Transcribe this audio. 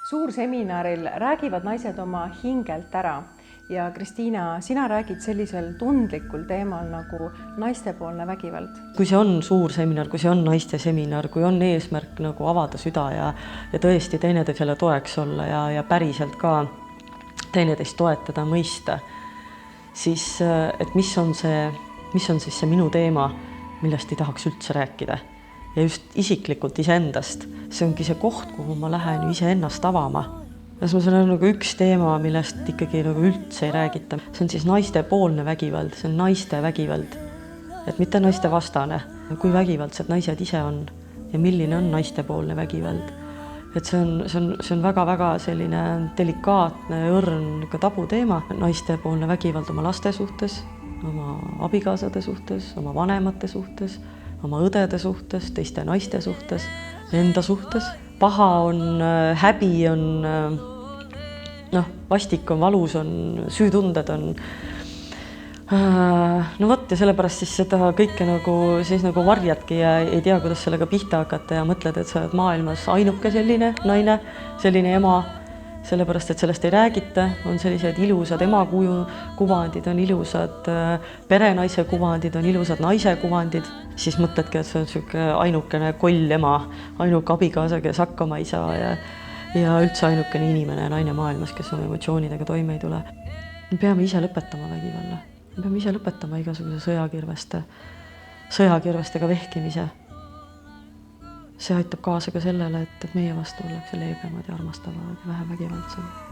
Suurseminaril räägivad naised oma hingelt ära ja Kristiina, sina räägid sellisel tundlikul teemal nagu naistepoolne vägivald. Kui see on suur seminar, kui see on naiste seminar, kui on eesmärk nagu avada süda ja tõesti teineteisele toeks olla ja päriselt ka teineteist toetada, mõista, siis et mis on siis see minu teema, millest ei tahaks üldse rääkida. Ja just isiklikult iseendast. See ongi see koht, kuhu ma lähen iseennast avama. Ja see on nagu üks teema, millest ikkagi nagu üldse ei räägita. See on siis naistepoolne vägivald, see on naiste vägivald. Et mitte naiste vastane, kui vägivaldsed naised ise on ja milline on naistepoolne vägivald. Et see on väga-väga selline delikaatne, õrn tabuteema. Naistepoolne vägivald oma laste suhtes, oma abikaasade suhtes, oma vanemate suhtes, oma õdede suhtes, teiste naiste suhtes, enda suhtes. Paha on, häbi on, vastik on, valus on, süütunded on. No võt, ja sellepärast siis seda kõike nagu varjadki ja ei tea, kuidas sellega pihta hakata ja mõtled, et sa oled maailmas ainuke selline naine, selline ema, sellepärast, et sellest ei räägita, on sellised ilusad emakuvandid, on ilusad perenaise kuvandid, on ilusad naise kuvandid, siis mõtledki, et see on selline ainukene koll ema, ainuke abikaasa, kes hakkama ei saa ja üldse ainukene inimene naine maailmas, kes oma emotsioonidega toime ei tule. Me peame ise lõpetama vägivalla. Me peame ise lõpetama igasuguse sõjakirvestega vehkimise. See aitab kaasa ka sellele, et meie vastu ollakse leebemad ja armastavad ja vähem vägivaldsed.